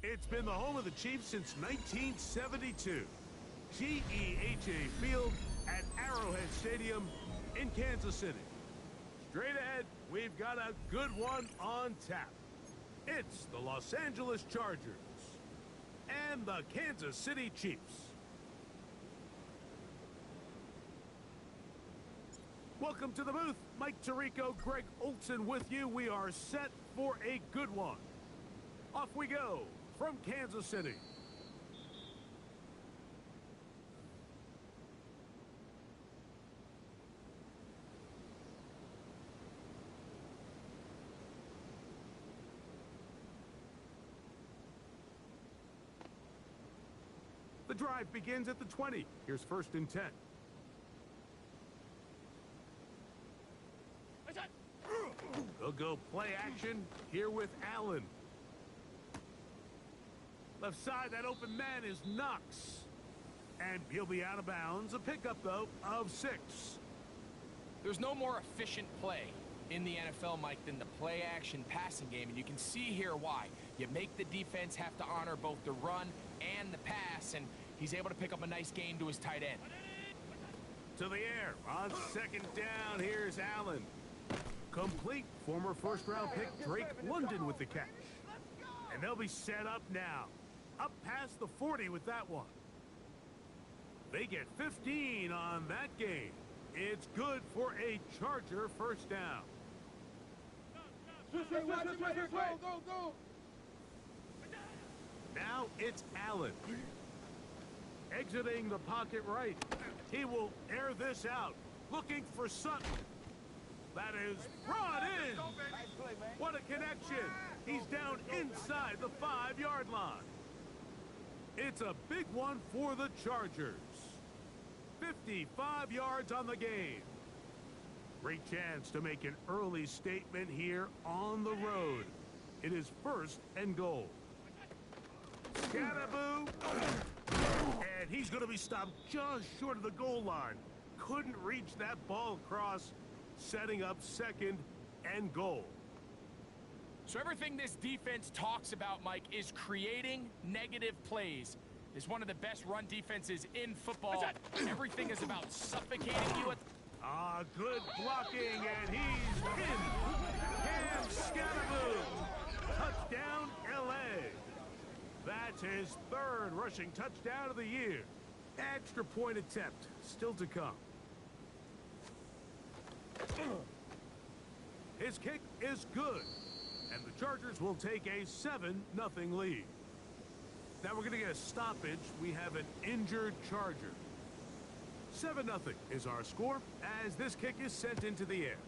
It's been the home of the Chiefs since 1972. GEHA Field at Arrowhead Stadium in Kansas City. Straight ahead, we've got a good one on tap. It's the Los Angeles Chargers and the Kansas City Chiefs. Welcome to the booth. Mike Tirico, Greg Olson with you. We are set for a good one. Off we go from Kansas City. The drive begins at the 20. Here's 1st and 10. They'll go play action here with Allen. Left side, that open man is Knox. And he'll be out of bounds. A pickup, though, of 6. There's no more efficient play in the NFL, Mike, than the play-action passing game. And you can see here why. You make the defense have to honor both the run and the pass, and he's able to pick up a nice gain to his tight end. To the air. On 2nd down, here's Allen. Complete. Former first-round pick Drake London with the catch. And they'll be set up now. Up past the 40 with that one. They get 15 on that game. It's good for a Charger 1st down. Go. Now it's Allen. Exiting the pocket right. He will air this out. Looking for Sutton. That is brought in. What a connection. He's down inside the 5-yard line. It's a big one for the Chargers. 55 yards on the game. Great chance to make an early statement here on the road. It is 1st and goal. Scatterboo. And he's going to be stopped just short of the goal line. Couldn't reach that ball across, setting up 2nd and goal. So everything this defense talks about, Mike, is creating negative plays. It's one of the best run defenses in football. Everything is about suffocating you. Good blocking, and he's in. Cam Scatterboo. Touchdown, L.A. That's his 3rd rushing touchdown of the year. Extra point attempt still to come. His kick is good, and the Chargers will take a 7-0 lead. Now we're going to get a stoppage. We have an injured Charger. 7-0 is our score as this kick is sent into the air.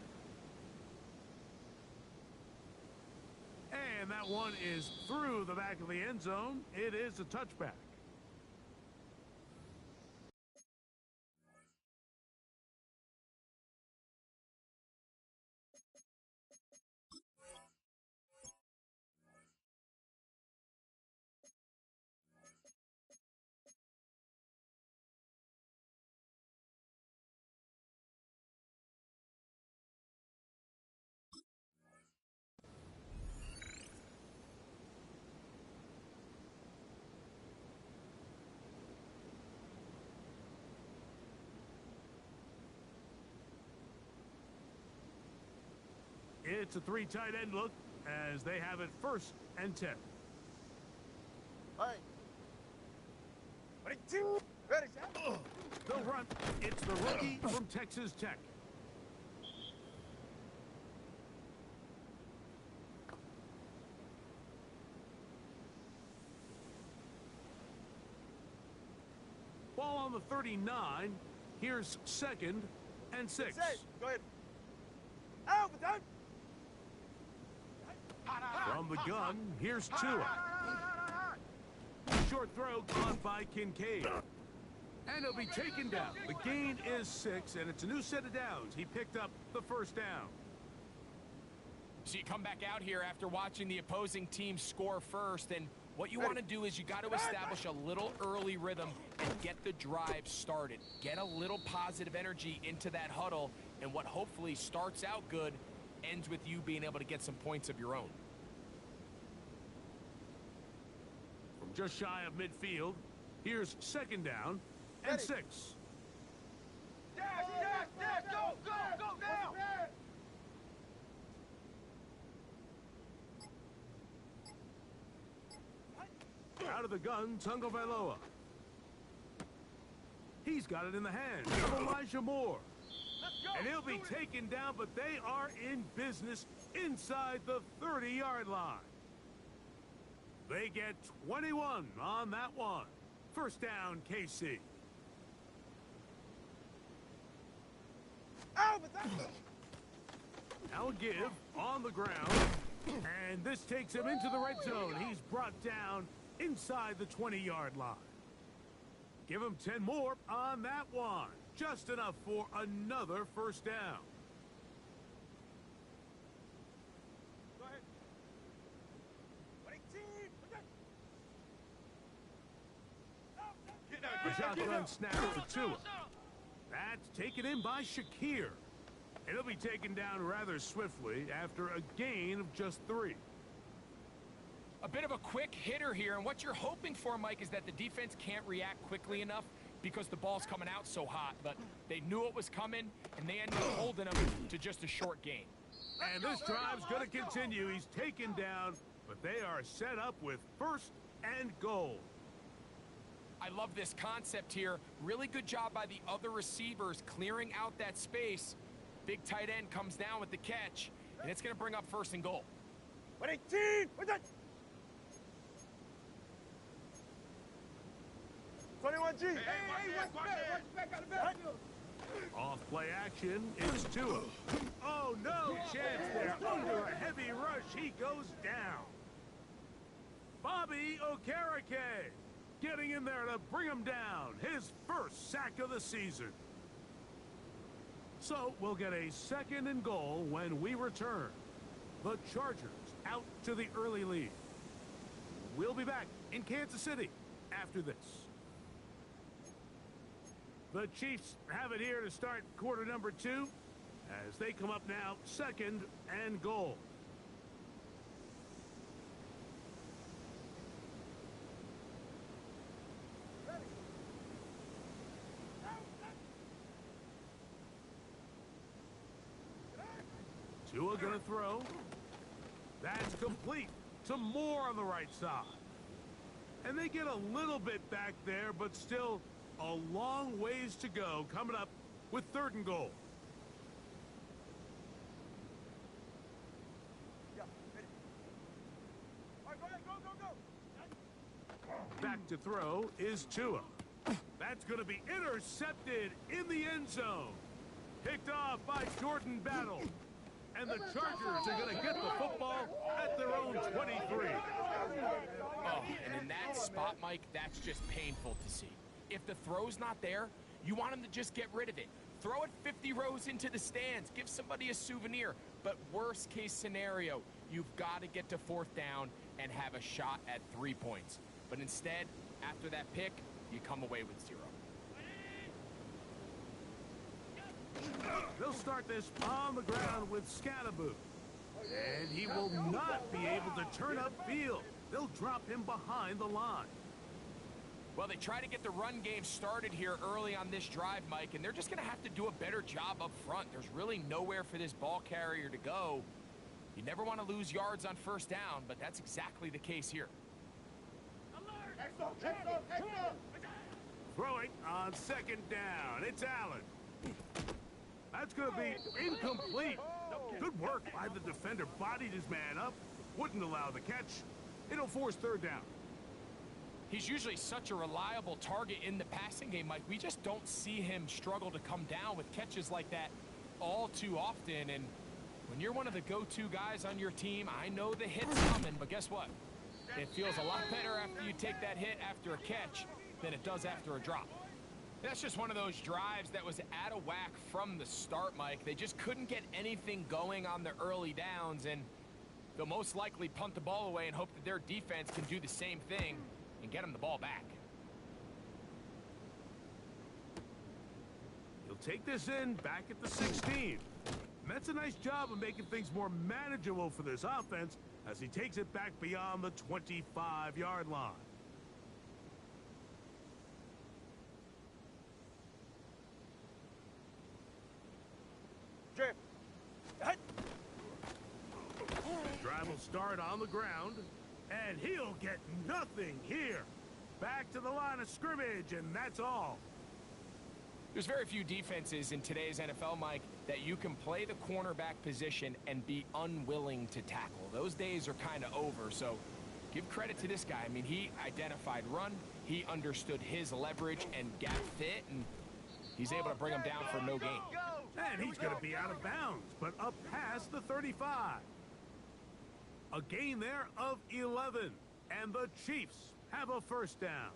And that one is through the back of the end zone. It is a touchback. It's a 3 tight end look as they have it 1st and 10. Hey. They'll run. It's the rookie from Texas Tech. Ball on the 39. Here's 2nd and 6. Go ahead. Out, down. From the gun, here's Tua. Short throw caught by Kincaid. And he'll be taken down. The gain is 6, and it's a new set of downs. He picked up the 1st down. So you come back out here after watching the opposing team score first, and what you want to do is you got to establish a little early rhythm and get the drive started. Get a little positive energy into that huddle, and what hopefully starts out good ends with you being able to get some points of your own. just shy of midfield. Here's second down and 6. Dash, go now! Out of the gun, Tungo Vailoa. He's got it in the hands of Elijah Moore. And he'll be taken down, but they are in business inside the 30-yard line. They get 21 on that one. First down, KC. Now a give on the ground. And this takes him into the red zone. He's brought down inside the 20-yard line. Give him 10 more on that one. Just enough for another first down. Go ahead. A shotgun snap to Tua. That's taken in by Shakir. And he'll be taken down rather swiftly after a gain of just 3. A bit of a quick hitter here, and what you're hoping for, Mike, is that the defense can't react quickly enough because the ball's coming out so hot, but they knew it was coming, and they ended up holding him to just a short gain. And this drive's going to continue. He's taken down, but they are set up with first and goal. I love this concept here. Really good job by the other receivers clearing out that space. Big tight end comes down with the catch, and it's going to bring up first and goal. 18! 21G! Hey, watch back out of the backfield! Off play action, it's Tua. Oh, no chance there. Under a heavy rush, he goes down. Bobby Okereke getting in there to bring him down. His first sack of the season. So we'll get a second and goal when we return. The Chargers out to the early lead. We'll be back in Kansas City after this. The Chiefs have it here to start quarter number 2 as they come up now second and goal. Tua gonna throw. That's complete to Moore on the right side. And they get a little bit back there, but still a long ways to go coming up with third and goal. Back to throw is Tua. That's going to be intercepted in the end zone. Picked off by Jordan Battle. And the Chargers are going to get the football at their own 23. Oh, and in that spot, Mike, that's just painful to see. If the throw's not there, you want him to just get rid of it. Throw it 50 rows into the stands. Give somebody a souvenir. But worst case scenario, you've got to get to fourth down and have a shot at 3 points. But instead, after that pick, you come away with 0. They'll start this on the ground with Scattaboo. And he will not be able to turn upfield. They'll drop him behind the line. Well, they try to get the run game started here early on this drive, Mike, and they're just going to have to do a better job up front. There's really nowhere for this ball carrier to go. You never want to lose yards on first down, but that's exactly the case here. Throwing on second down. It's Allen. That's going to be incomplete. Good work by the defender. Bodied his man up. Wouldn't allow the catch. It'll force third down. He's usually such a reliable target in the passing game, Mike. We just don't see him struggle to come down with catches like that all too often. And when you're one of the go-to guys on your team, I know the hit's coming, but guess what? It feels a lot better after you take that hit after a catch than it does after a drop. That's just one of those drives that was out of whack from the start, Mike. They just couldn't get anything going on the early downs, and they'll most likely punt the ball away and hope that their defense can do the same thing and get them the ball back. He'll take this in back at the 16. And that's a nice job of making things more manageable for this offense as he takes it back beyond the 25-yard line. will start on the ground, and he'll get nothing here. Back to the line of scrimmage, and that's all. There's very few defenses in today's NFL, Mike, that you can play the cornerback position and be unwilling to tackle. Those days are kind of over, so give credit to this guy. I mean, he identified run, he understood his leverage and gap fit, and he's able to bring him down for no gain. And he's going to be out of bounds, but up past the 35. A gain there of 11, and the Chiefs have a first down.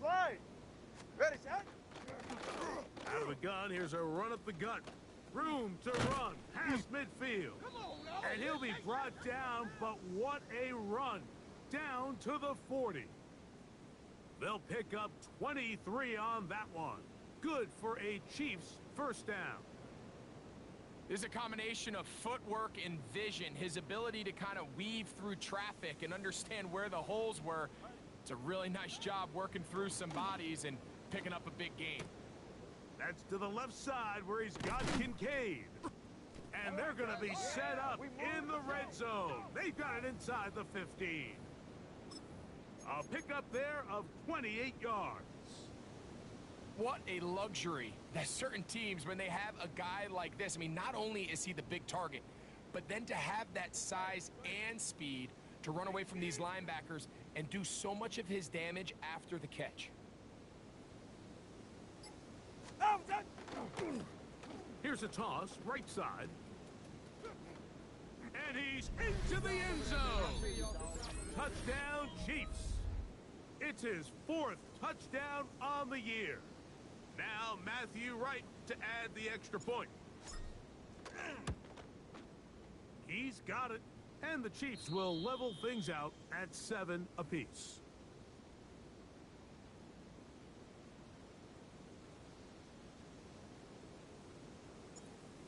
Right. Ready, set. Out of the gun, here's a run up the gut. Room to run past midfield. And he'll be brought down, but what a run. Down to the 40. They'll pick up 23 on that one. Good for a Chiefs first down. There's a combination of footwork and vision, his ability to kind of weave through traffic and understand where the holes were. It's a really nice job working through some bodies and picking up a big gain. That's to the left side where he's got Kincaid. And they're going to be set up in the red zone. They've got it inside the 15. A pickup there of 28 yards. What a luxury that certain teams, when they have a guy like this, I mean, not only is he the big target, but then to have that size and speed to run away from these linebackers and do so much of his damage after the catch. Here's a toss, right side. And he's into the end zone. Touchdown, Chiefs. It's his 4th touchdown on the year. Now Matthew Wright to add the extra point. He's got it. And the Chiefs will level things out at 7 apiece.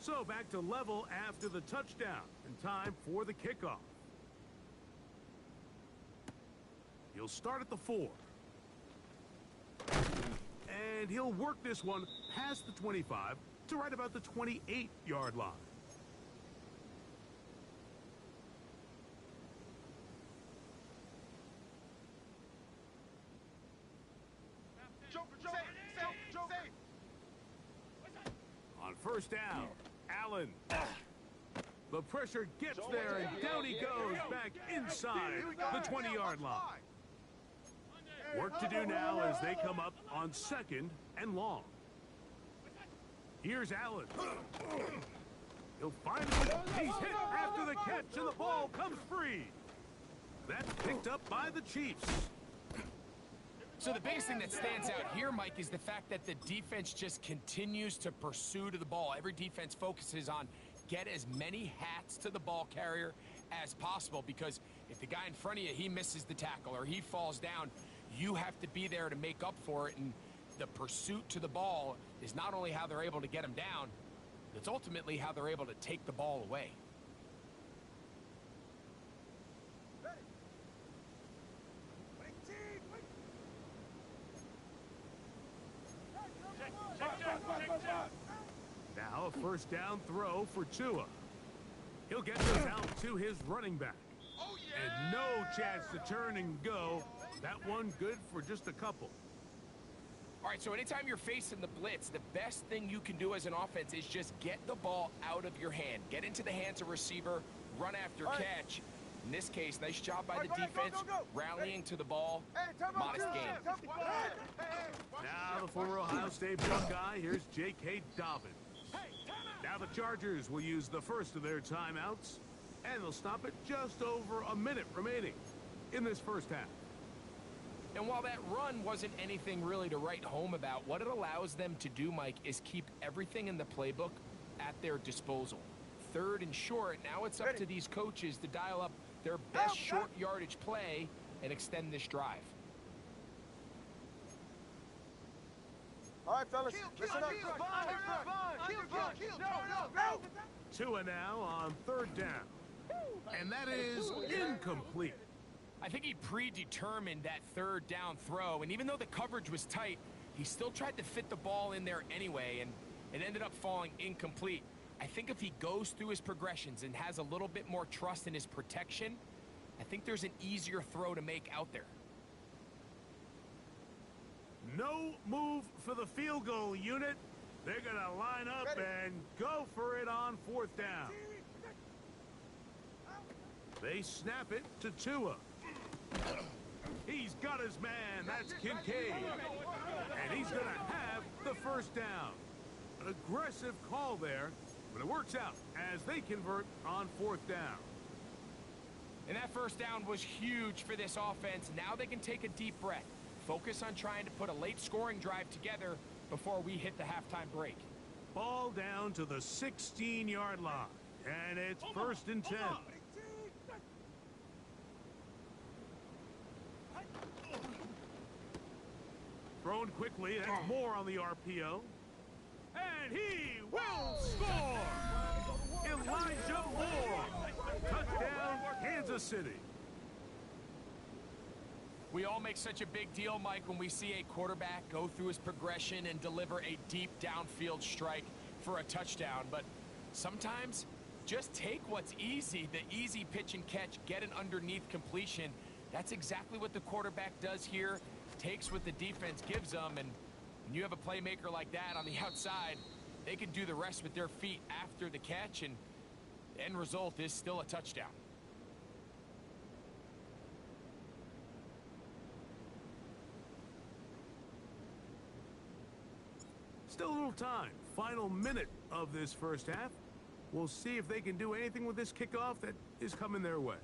So back to level after the touchdown, and time for the kickoff. He'll start at the 4. And he'll work this one past the 25 to right about the 28-yard line. On first down, Allen. The pressure gets there, and down he goes back inside the 20-yard line. Work to do now as they come up on 2nd and long. Here's Allen. He'll find it. He's hit after the catch, and the ball comes free. That's picked up by the Chiefs. So the biggest thing that stands out here, Mike, is the fact that the defense just continues to pursue to the ball. Every defense focuses on get as many hats to the ball carrier as possible, because if the guy in front of you, he misses the tackle or he falls down, you have to be there to make up for it. And the pursuit to the ball is not only how they're able to get him down, it's ultimately how they're able to take the ball away. Now a first down throw for Tua. He'll get this out to his running back. And no chance to turn and go. That one good for just a couple. All right, so anytime you're facing the blitz, the best thing you can do as an offense is just get the ball out of your hand. Get into the hands of receiver, run after catch. In this case, nice job by the defense, rallying to the ball, modest gain. Now the former Ohio State Buckeye, here's J.K. Dobbins. Now the Chargers will use the first of their timeouts, and they'll stop it just over a minute remaining in this first half. And while that run wasn't anything really to write home about, what it allows them to do, Mike, is keep everything in the playbook at their disposal. 3rd and short, now it's up to these coaches to dial up their best short yardage play and extend this drive. All right, fellas, listen up. Tua now on 3rd down. And that is incomplete. I think he predetermined that 3rd down throw, and even though the coverage was tight, he still tried to fit the ball in there anyway, and It ended up falling incomplete. I think if he goes through his progressions and has a little bit more trust in his protection, I think there's an easier throw to make out there. No move for the field goal unit. They're going to line up and go for it on 4th down. They snap it to Tua. He's got his man. That's Kincaid. And he's going to have the 1st down. An aggressive call there, but it works out as they convert on 4th down. And that 1st down was huge for this offense. Now they can take a deep breath. Focus on trying to put a late scoring drive together before we hit the halftime break. Ball down to the 16-yard line. And it's 1st and 10. Thrown quickly, that's more on the RPO. And he will score! Elijah Moore! Touchdown, Kansas City. We all make such a big deal, Mike, when we see a quarterback go through his progression and deliver a deep downfield strike for a touchdown. But sometimes, just take what's easy, the easy pitch and catch, get an underneath completion. That's exactly what the quarterback does here. Takes what the defense gives them, and when you have a playmaker like that on the outside, they can do the rest with their feet after the catch, and the end result is still a touchdown. Still a little time. Final minute of this 1st half. We'll see if they can do anything with this kickoff that is coming their way.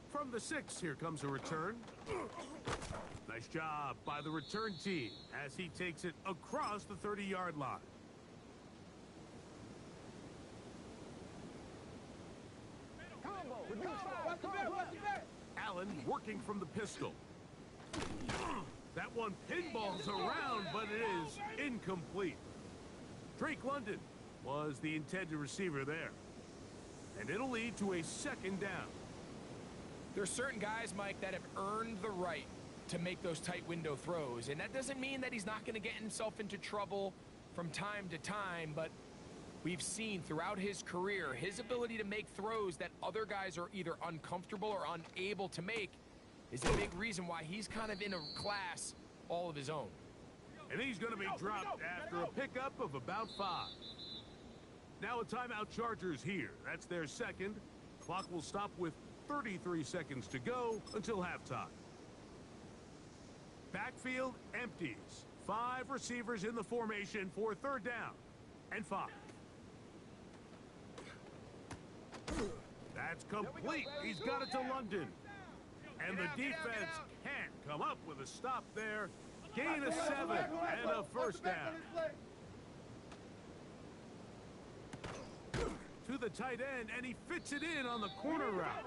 From the 6, here comes a return. Nice job by the return team as he takes it across the 30-yard line. Allen working from the pistol. That one pinballs around, but it is incomplete. Drake London was the intended receiver there. And it'll lead to a 2nd down. There's certain guys, Mike, that have earned the right to make those tight window throws. And that doesn't mean that he's not going to get himself into trouble from time to time, but we've seen throughout his career his ability to make throws that other guys are either uncomfortable or unable to make is a big reason why he's kind of in a class all of his own. And he's going to be dropped after a pickup of about 5. Now a timeout Chargers here. That's their 2nd. Clock will stop with 33 seconds to go until halftime. Backfield empties. 5 receivers in the formation for 3rd down and 5. That's complete. He's got it to London. And the defense can't come up with a stop there. Gain of 7 and a 1st down. To the tight end, and he fits it in on the corner route.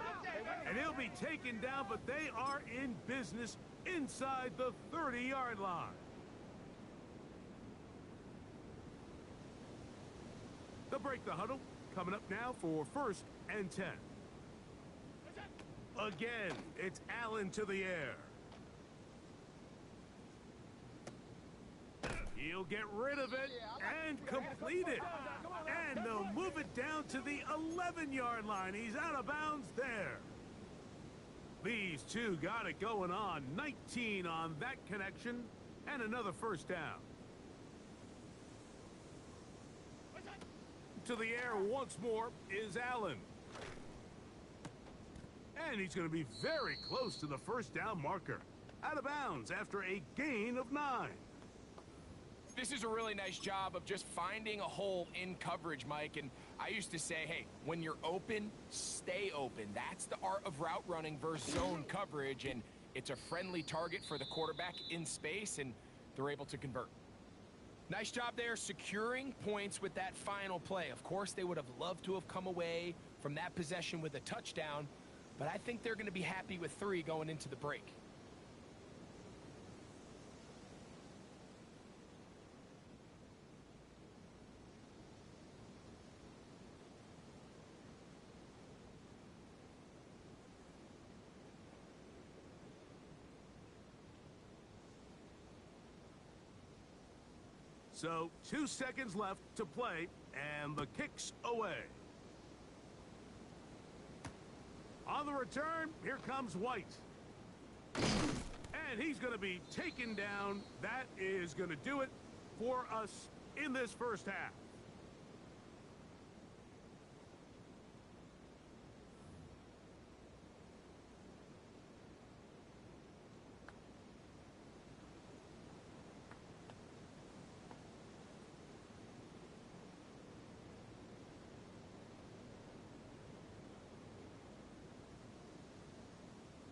And he'll be taken down, but they are in business inside the 30-yard line. They'll break the huddle. Coming up now for 1st and 10. Again, it's Allen to the air. He'll get rid of it and complete it. And they'll move it down to the 11-yard line. He's out of bounds there. These two got it going on. 19 on that connection and another 1st down. To the air once more is Allen. And he's going to be very close to the 1st down marker. Out of bounds after a gain of 9. This is a really nice job of just finding a hole in coverage, Mike. And I used to say, hey, when you're open, stay open. That's the art of route running versus zone coverage. And it's a friendly target for the quarterback in space, and they're able to convert. Nice job there securing points with that final play. Of course, they would have loved to have come away from that possession with a touchdown, but I think they're going to be happy with 3 going into the break. So 2 seconds left to play, and the kick's away. On the return, here comes White. And he's going to be taken down. That is going to do it for us in this first half.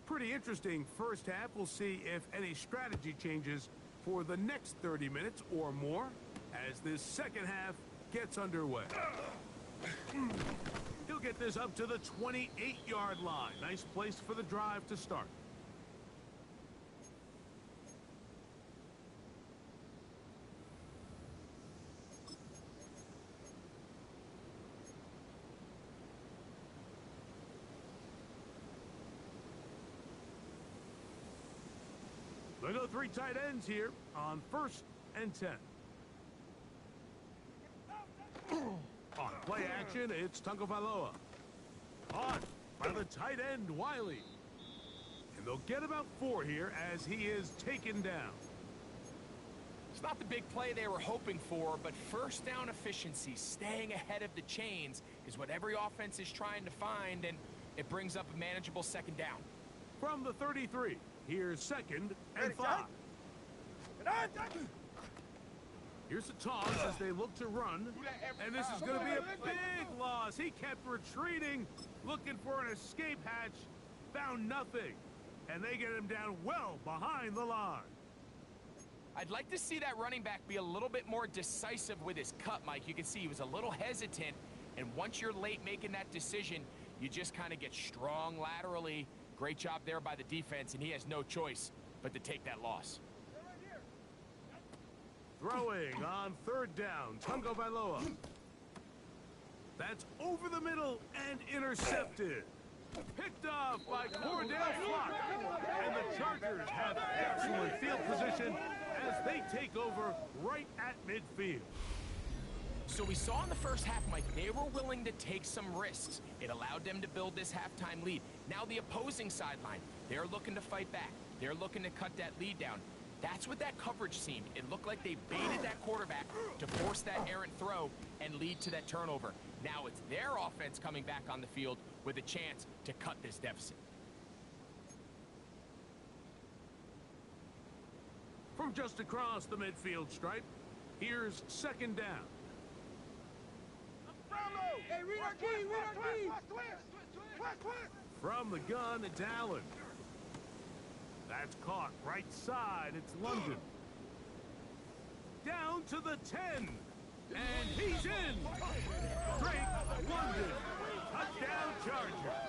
Pretty interesting first half. We'll see if any strategy changes for the next 30 minutes or more as this second half gets underway. He'll get this up to the 28-yard line. Nice place for the drive to start. They go 3 tight ends here on 1st and 10. On play action, it's Tagovailoa. On by the tight end, Wiley. And they'll get about 4 here as he is taken down. It's not the big play they were hoping for, but first down efficiency, staying ahead of the chains, is what every offense is trying to find, and it brings up a manageable second down. From the 33, here's 2nd and 5. Here's the toss as they look to run, and this is going to be a big loss. He kept retreating, looking for an escape hatch, found nothing, and they get him down well behind the line. I'd like to see that running back be a little bit more decisive with his cut, Mike. You can see he was a little hesitant, and once you're late making that decision, you just kind of get strong laterally. Great job there by the defense, and he has no choice but to take that loss. Throwing on 3rd down, Tagovailoa. That's over the middle and intercepted. Picked off by Cordell Flock. And the Chargers have excellent field position as they take over right at midfield. So we saw in the first half, Mike, they were willing to take some risks. It allowed them to build this halftime lead. Now the opposing sideline, they're looking to fight back. They're looking to cut that lead down. That's what that coverage seemed. It looked like they baited that quarterback to force that errant throw and lead to that turnover. Now it's their offense coming back on the field with a chance to cut this deficit. From just across the midfield stripe, here's 2nd down. Hey, read our key, read our key. From the gun, it's Allen. That's caught right side. It's London. Down to the 10. And he's in. Drake London. Touchdown Chargers.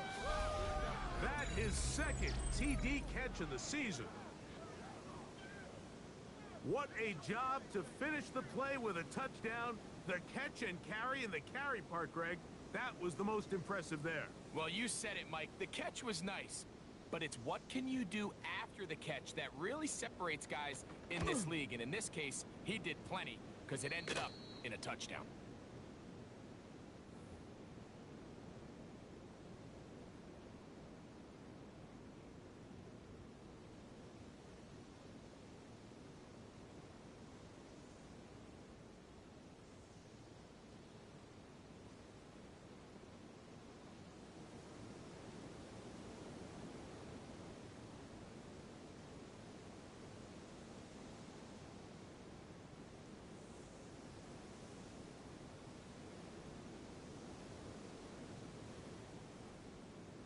That is 2nd TD catch of the season. What a job to finish the play with a touchdown. The catch and carry, and the carry part, Greg, that was the most impressive there. Well, you said it, Mike. The catch was nice. But it's what can you do after the catch that really separates guys in this league. And in this case, he did plenty because it ended up in a touchdown.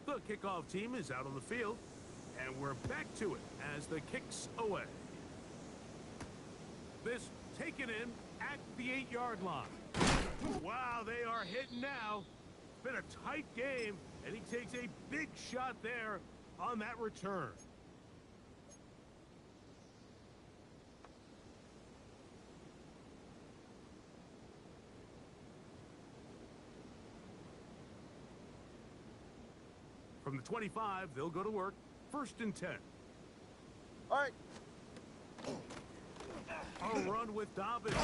The kickoff team is out on the field, and we're back to it as the kick's away. This taken in at the 8-yard line. Wow, they are hitting now. It's been a tight game, and he takes a big shot there on that return. From the 25, they'll go to work. 1st and 10. All right. A run with Dobbins.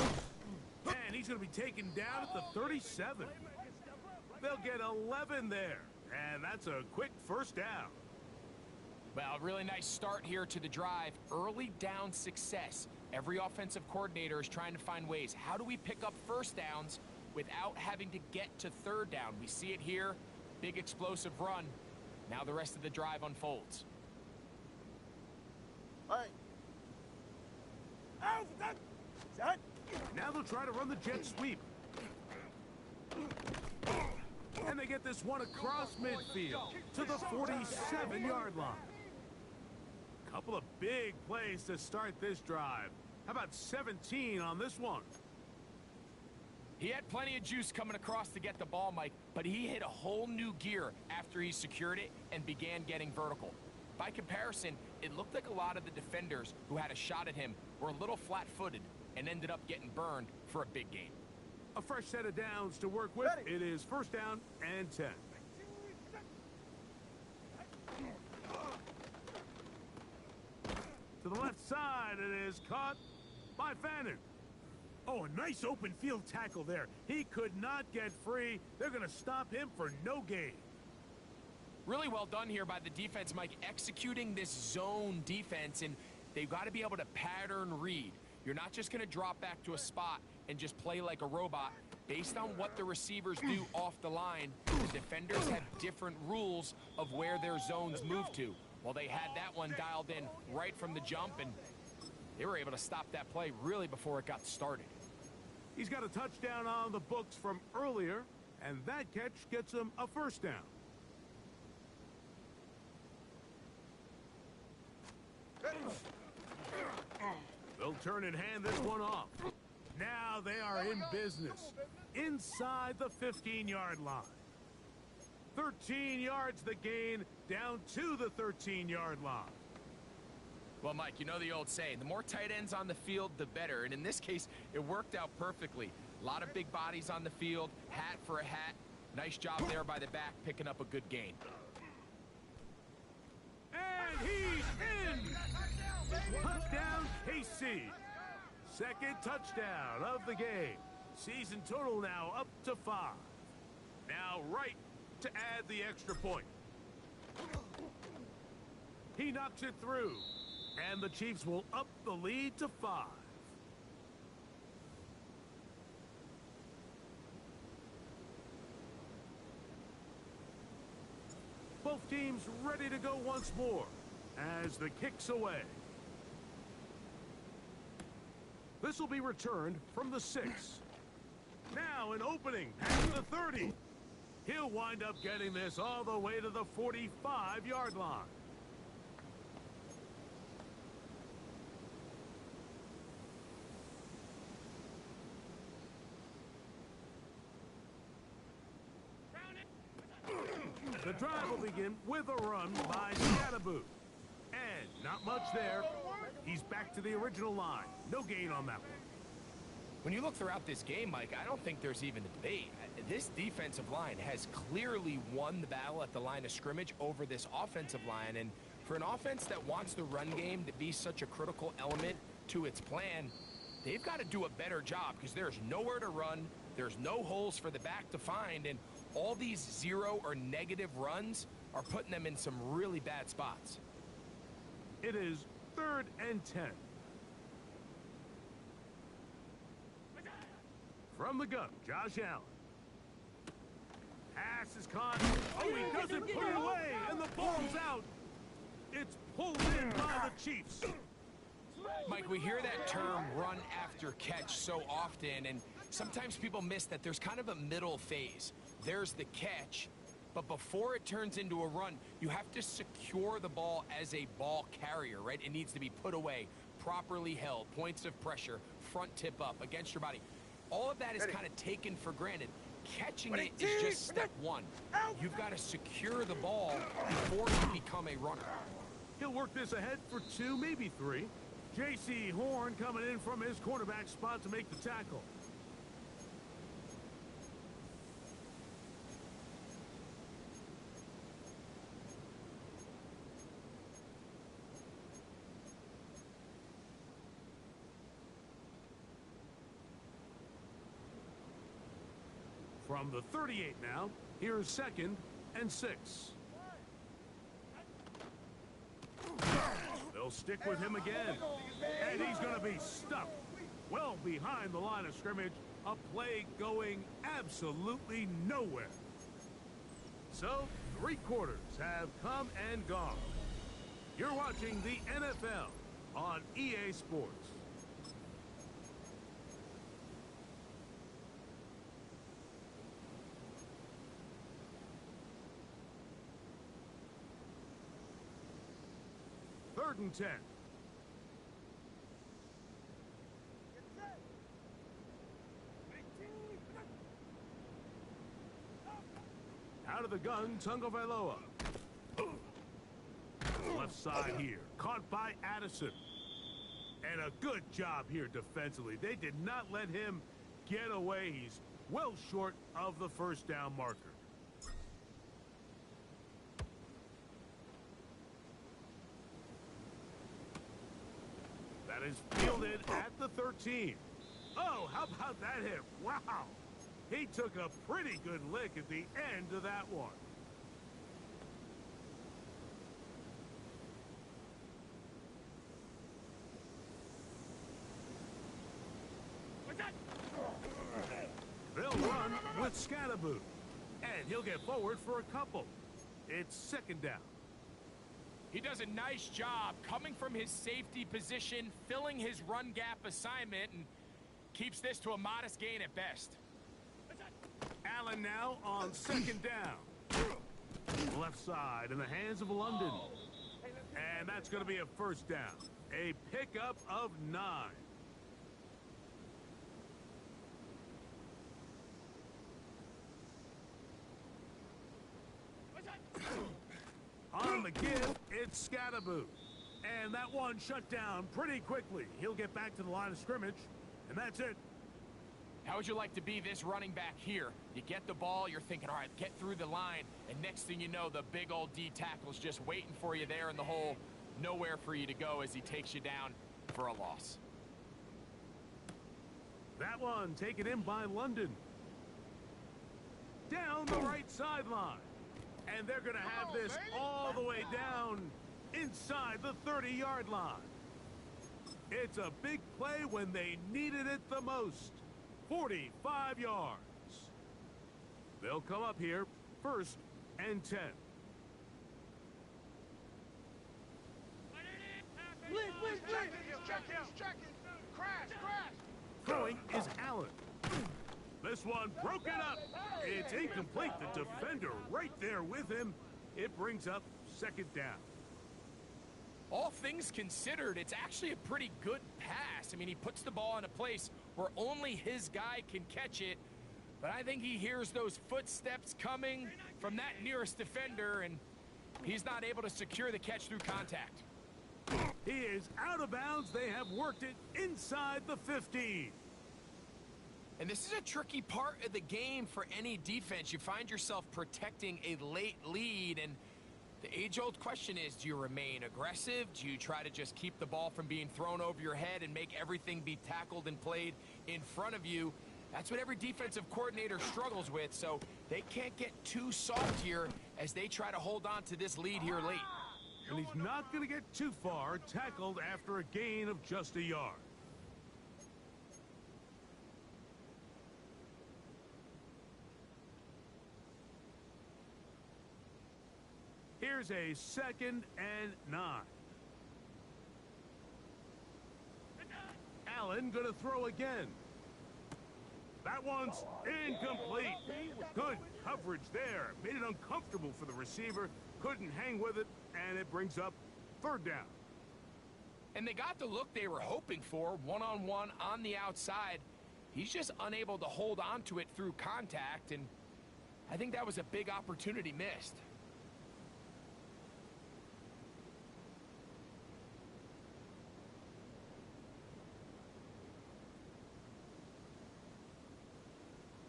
And he's going to be taken down at the 37. They'll get 11 there. And that's a quick first down. Well, really nice start here to the drive. Early down success. Every offensive coordinator is trying to find ways. How do we pick up first downs without having to get to third down? We see it here. Big explosive run. Now the rest of the drive unfolds. Now they'll try to run the jet sweep. And they get this one across midfield to the 47-yard line. Couple of big plays to start this drive. How about 17 on this one? He had plenty of juice coming across to get the ball, Mike, but he hit a whole new gear after he secured it and began getting vertical. By comparison, it looked like a lot of the defenders who had a shot at him were a little flat-footed and ended up getting burned for a big gain. A fresh set of downs to work with. It is first down and 10. To the left side, it is caught by Fannin. Oh, a nice open field tackle there. He could not get free. They're going to stop him for no gain. Really well done here by the defense, Mike, executing this zone defense, and they've got to be able to pattern read. You're not just going to drop back to a spot and just play like a robot. Based on what the receivers do off the line, the defenders have different rules of where their zones move to. Well, they had that one dialed in right from the jump, and they were able to stop that play really before it got started. He's got a touchdown on the books from earlier, and that catch gets him a first down. They'll turn and hand this one off. Now they are in business inside the 15-yard line. 13 yards the gain, down to the 13-yard line. Well, Mike, you know the old saying, the more tight ends on the field, the better. And in this case, it worked out perfectly. A lot of big bodies on the field, hat for a hat. Nice job there by the back, picking up a good gain. And he's in! Touchdown, KC. Second touchdown of the game. Season total now up to 5. Now right to add the extra point. He knocks it through. And the Chiefs will up the lead to 5. Both teams ready to go once more as the kick's away. This will be returned from the 6. Now an opening at the 30. He'll wind up getting this all the way to the 45-yard line. The drive will begin with a run by Scattaboo. And not much there. He's back to the original line. No gain on that one. When you look throughout this game, Mike, I don't think there's even a debate. This defensive line has clearly won the battle at the line of scrimmage over this offensive line. And for an offense that wants the run game to be such a critical element to its plan, they've got to do a better job because there's nowhere to run. There's no holes for the back to find. And all these 0 or negative runs are putting them in some really bad spots. It is 3rd and 10. From the gun, Josh Allen. Pass is caught. Oh, he doesn't put it away, and the ball's out. It's pulled in by the Chiefs. Mike, we hear that term run after catch so often, and sometimes people miss that there's kind of a middle phase. There's the catch, but before it turns into a run, you have to secure the ball as a ball carrier, right? It needs to be put away, properly held, points of pressure, front tip up against your body. All of that is kind of taken for granted. Catching it is just step 1. You've got to secure the ball before you become a runner. He'll work this ahead for 2, maybe 3. J.C. Horn coming in from his cornerback spot to make the tackle. From the 38 now, here's 2nd and 6. They'll stick with him again. And he's going to be stuffed well behind the line of scrimmage. A play going absolutely nowhere. So, 3 quarters have come and gone. You're watching the NFL on EA Sports. Third and 10. Out of the gun, Tagovailoa. Left side here, caught by Addison. And a good job here defensively. They did not let him get away. He's well short of the first down marker. That is fielded at the 13. Oh, how about that hit? Wow. He took a pretty good lick at the end of that one. They'll run with Scatterboo. And he'll get forward for a couple. It's 2nd down. He does a nice job coming from his safety position, filling his run gap assignment, and keeps this to a modest gain at best. Allen now on 2nd down. Left side in the hands of London. And that's going to be a 1st down. A pickup of 9. On the give, it's Scatterboo. And that one shut down pretty quickly. He'll get back to the line of scrimmage, and that's it. How would you like to be this running back here? You get the ball, you're thinking, all right, get through the line, and next thing you know, the big old D tackle's just waiting for you there in the hole. Nowhere for you to go as he takes you down for a loss. That one taken in by London. Down the right sideline. And they're going to have this all the way down inside the 30-yard line. It's a big play when they needed it the most. 45 yards. They'll come up here, 1st and 10. Crash. Throwing is Allen. This one broken up. It's incomplete. The defender right there with him. It brings up 2nd down. All things considered, it's actually a pretty good pass. I mean, he puts the ball in a place where only his guy can catch it. But I think he hears those footsteps coming from that nearest defender, and he's not able to secure the catch through contact. He is out of bounds. They have worked it inside the 15. And this is a tricky part of the game for any defense. You find yourself protecting a late lead, and the age-old question is, do you remain aggressive? Do you try to just keep the ball from being thrown over your head and make everything be tackled and played in front of you? That's what every defensive coordinator struggles with, so they can't get too soft here as they try to hold on to this lead here late. And he's not going to get too far, tackled after a gain of just a yard. Here's a 2nd and 9. Allen going to throw again. That one's incomplete. Good coverage there. Made it uncomfortable for the receiver. Couldn't hang with it, and it brings up 3rd down. And they got the look they were hoping for, one-on-one on the outside. He's just unable to hold on to it through contact, and I think that was a big opportunity missed.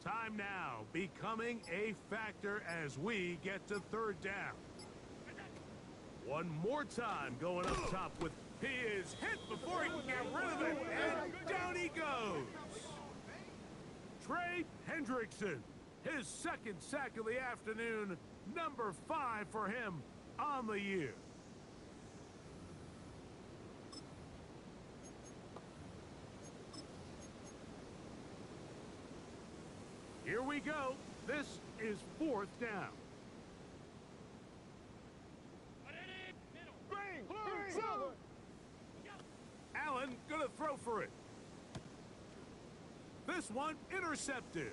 Time now becoming a factor as we get to 3rd down. One more time going up top with he is hit before he can get rid of it, and down he goes. Trey Hendrickson His second sack of the afternoon, number 5 for him on the year. Here we go. This is 4th down. Allen gonna throw for it. This one intercepted.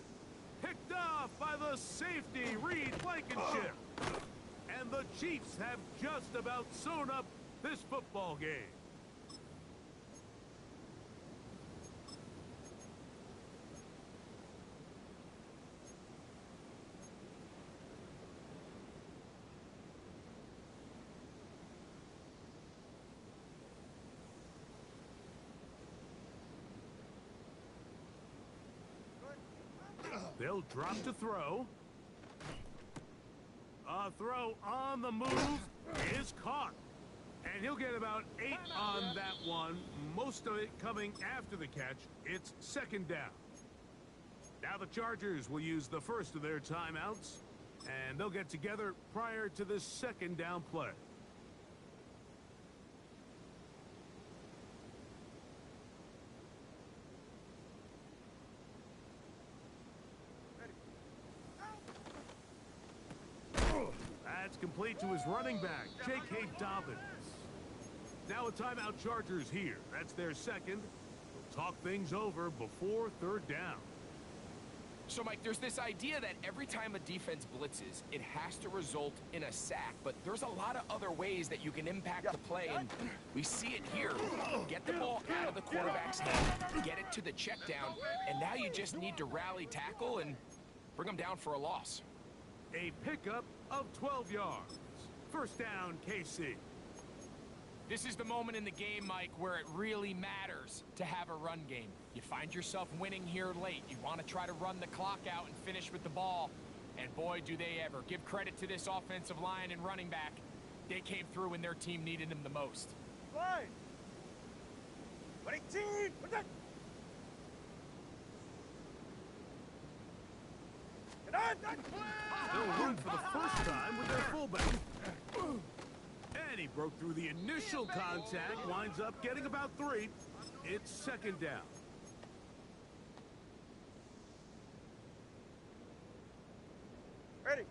Picked off by the safety, Reed Blankenship. And the Chiefs have just about sewn up this football game. They'll drop to throw. A throw on the move is caught. And he'll get about 8 on that one. Most of it coming after the catch. It's 2nd down. Now the Chargers will use the first of their timeouts. And they'll get together prior to this 2nd down play. That's complete to his running back, J.K. Dobbins. Now a timeout Chargers here. That's their second. We'll talk things over before 3rd down. So, Mike, there's this idea that every time a defense blitzes, it has to result in a sack. But there's a lot of other ways that you can impact the play, and we see it here. Get the ball out of the quarterback's hand, get it to the check down, and now you just need to rally tackle and bring them down for a loss. A pickup of 12 yards. 1st down, KC. This is the moment in the game, Mike, where it really matters to have a run game. You find yourself winning here late. You want to try to run the clock out and finish with the ball. And boy, do they ever. Give credit to this offensive line and running back. They came through when their team needed them the most. Line. 22. They'll run for the first time with their fullback. And he broke through the initial contact, winds up getting about 3. It's 2nd down. Ready.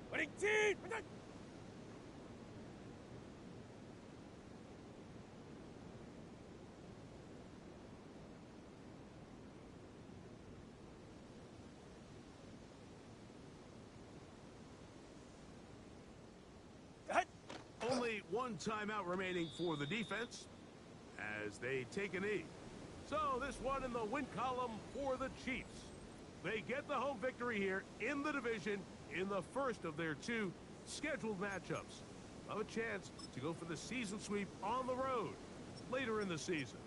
22. Only one timeout remaining for the defense as they take a knee. So this one in the win column for the Chiefs. They get the home victory here in the division in the first of their 2 scheduled matchups. Have a chance to go for the season sweep on the road later in the season.